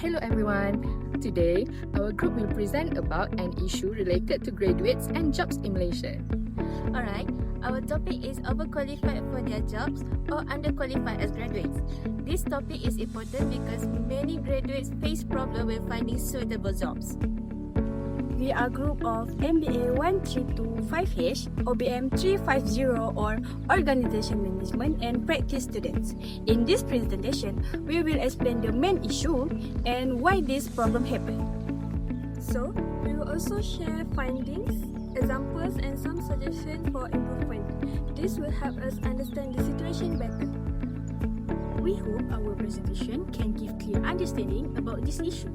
Hello everyone. Today, our group will present about an issue related to graduates and jobs in Malaysia. Alright, our topic is overqualified for their jobs or underqualified as graduates. This topic is important because many graduates face problems when finding suitable jobs. We are a group of MBA 1325H, OBM 350 or Organization Management and Practice students. In this presentation, we will explain the main issue and why this problem happened. So, we will also share findings, examples and some suggestions for improvement. This will help us understand the situation better. We hope our presentation can give clear understanding about this issue.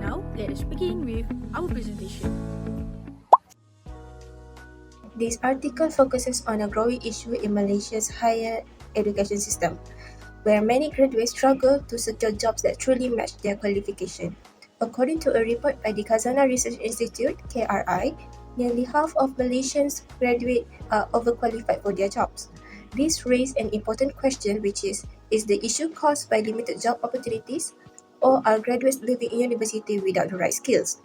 Now, let us begin with our presentation. This article focuses on a growing issue in Malaysia's higher education system, where many graduates struggle to secure jobs that truly match their qualification. According to a report by the Khazanah Research Institute, KRI, nearly half of Malaysians graduates are overqualified for their jobs. This raises an important question, which is the issue caused by limited job opportunities, or are graduates leaving university without the right skills?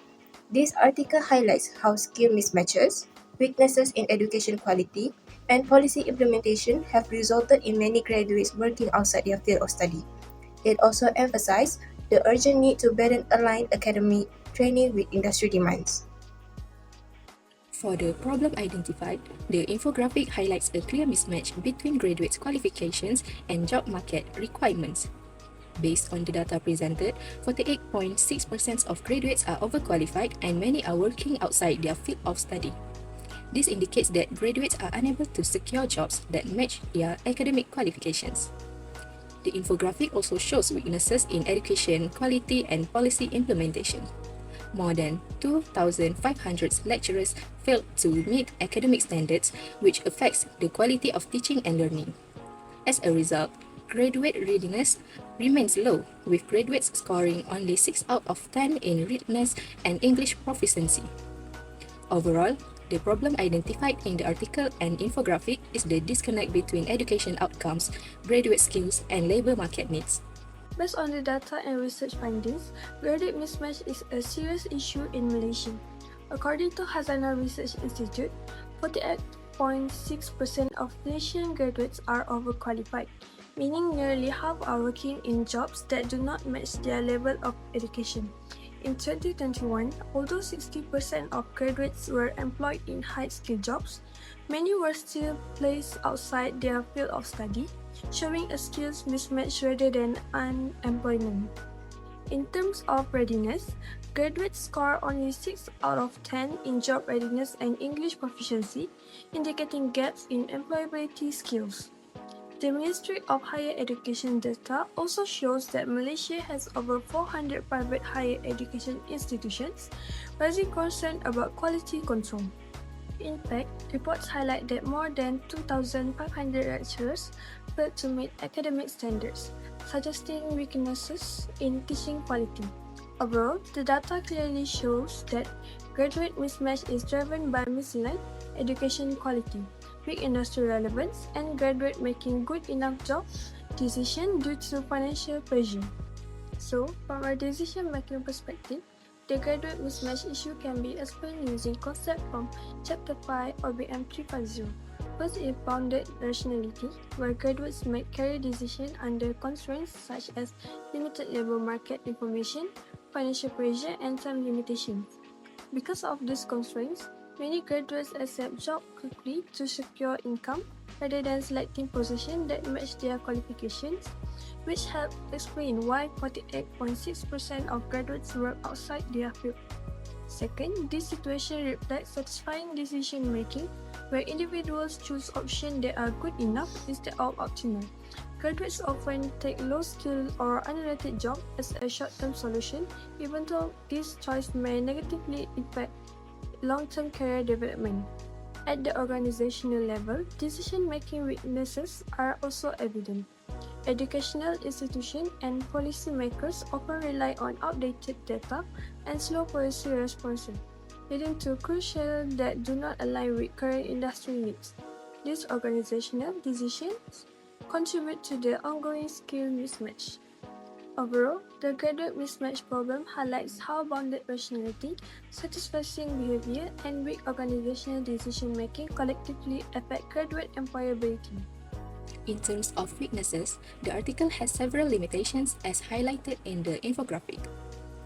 This article highlights how skill mismatches, weaknesses in education quality, and policy implementation have resulted in many graduates working outside their field of study. It also emphasized the urgent need to better align academic training with industry demands. For the problem identified, the infographic highlights a clear mismatch between graduates' qualifications and job market requirements. Based on the data presented, 48.6% of graduates are overqualified and many are working outside their field of study. This indicates that graduates are unable to secure jobs that match their academic qualifications. The infographic also shows weaknesses in education quality and policy implementation. More than 2,500 lecturers failed to meet academic standards, which affects the quality of teaching and learning. As a result, graduate readiness remains low, with graduates scoring only 6 out of 10 in readiness and English proficiency. Overall, the problem identified in the article and infographic is the disconnect between education outcomes, graduate skills, and labor market needs. Based on the data and research findings, graduate mismatch is a serious issue in Malaysia. According to Khazanah Research Institute, 48.6% of Malaysian graduates are overqualified, meaning nearly half are working in jobs that do not match their level of education. In 2021, although 60% of graduates were employed in high-skilled jobs, many were still placed outside their field of study, showing a skills mismatch rather than unemployment. In terms of readiness, graduates score only 6 out of 10 in job readiness and English proficiency, indicating gaps in employability skills. The Ministry of Higher Education data also shows that Malaysia has over 400 private higher education institutions, raising concern about quality control. In fact, reports highlight that more than 2,500 lecturers failed to meet academic standards, suggesting weaknesses in teaching quality. Overall, the data clearly shows that graduate mismatch is driven by misaligned education quality, weak industry relevance, and graduate making good enough job decision due to financial pressure. So, from a decision-making perspective, the graduate mismatch issue can be explained using concept from Chapter 5 OBM 350. First is bounded rationality, where graduates make career decisions under constraints such as limited labor market information, financial pressure, and time limitations. Because of these constraints, many graduates accept jobs quickly to secure income rather than selecting positions that match their qualifications, which help explain why 48.6% of graduates work outside their field. Second, this situation reflects satisfying decision-making, where individuals choose options that are good enough instead of optimal. Graduates often take low-skilled or unrelated jobs as a short-term solution, even though this choice may negatively affect long-term career development. At the organizational level, decision-making weaknesses are also evident. Educational institutions and policymakers often rely on outdated data and slow policy responses, leading to crucial that do not align with current industry needs. These organizational decisions contribute to the ongoing skill mismatch. Overall, the graduate mismatch problem highlights how bounded personality, satisficing behavior, and weak organizational decision-making collectively affect graduate employability. In terms of weaknesses, the article has several limitations as highlighted in the infographic.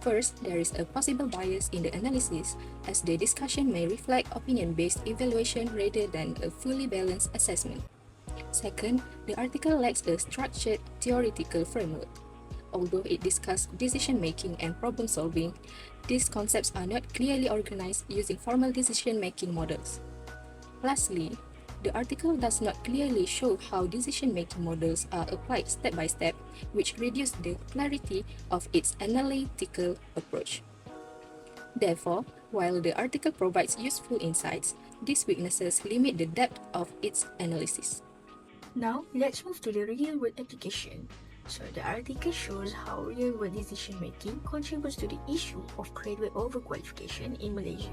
First, there is a possible bias in the analysis, as the discussion may reflect opinion-based evaluation rather than a fully balanced assessment. Second, the article lacks a structured theoretical framework. Although it discusses decision-making and problem-solving, these concepts are not clearly organized using formal decision-making models. Lastly, the article does not clearly show how decision-making models are applied step by step, which reduces the clarity of its analytical approach. Therefore, while the article provides useful insights, these weaknesses limit the depth of its analysis. Now, let's move to the real-world application. So, the article shows how real-world decision-making contributes to the issue of graduate overqualification in Malaysia.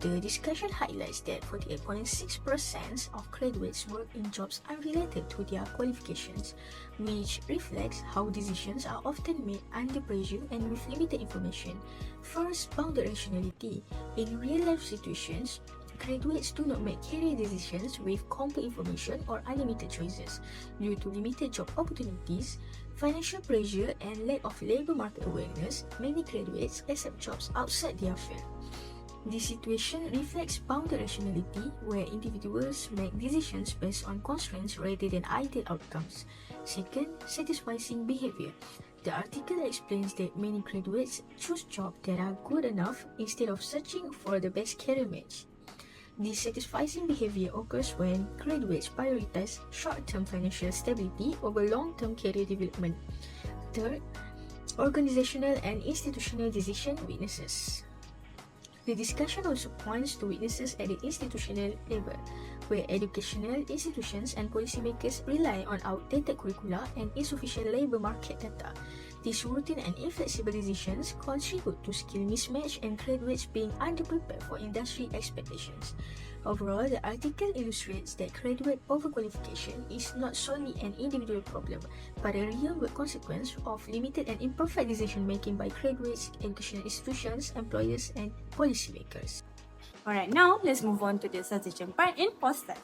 The discussion highlights that 48.6% of graduates work in jobs unrelated to their qualifications, which reflects how decisions are often made under pressure and with limited information. First, bounded rationality. In real-life situations, graduates do not make career decisions with complete information or unlimited choices. Due to limited job opportunities, financial pressure, and lack of labor market awareness, many graduates accept jobs outside their field. This situation reflects bounded rationality, where individuals make decisions based on constraints rather than ideal outcomes. Second, satisficing behavior. The article explains that many graduates choose jobs that are good enough instead of searching for the best career match. This satisficing behavior occurs when graduates prioritize short-term financial stability over long-term career development. Third, organizational and institutional decision weaknesses. The discussion also points to weaknesses at the institutional level, where educational institutions and policymakers rely on outdated curricula and insufficient labor market data. These routine and inflexible decisions contribute to skill mismatch and graduates being underprepared for industry expectations. Overall, the article illustrates that graduate overqualification is not solely an individual problem, but a real-world consequence of limited and imperfect decision-making by graduates, educational institutions, employers, and policymakers. Alright, now let's move on to the suggestion part in poster.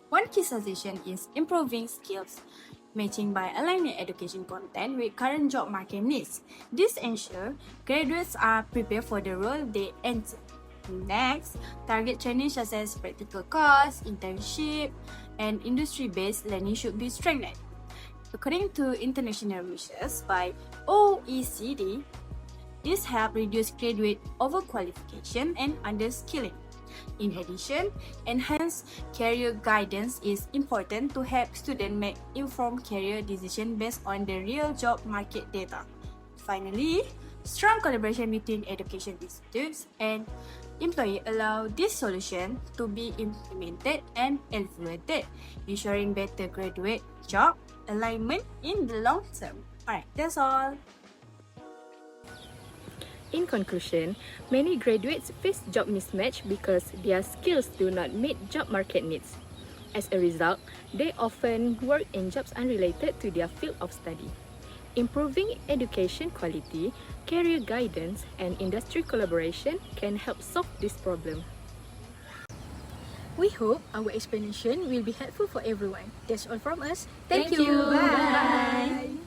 One key suggestion is improving skills, matching by aligning education content with current job market needs. This ensures graduates are prepared for the role they enter. Next, target training such as practical course, internship, and industry-based learning should be strengthened. According to international research by OECD, this helps reduce graduate overqualification and underskilling. In addition, enhanced career guidance is important to help students make informed career decisions based on the real job market data. Finally, strong collaboration between education institutes and employers allow this solution to be implemented and evaluated, ensuring better graduate job alignment in the long term. Alright, that's all. In conclusion, many graduates face job mismatch because their skills do not meet job market needs. As a result, they often work in jobs unrelated to their field of study. Improving education quality, career guidance, and industry collaboration can help solve this problem. We hope our explanation will be helpful for everyone. That's all from us. Thank you. Bye.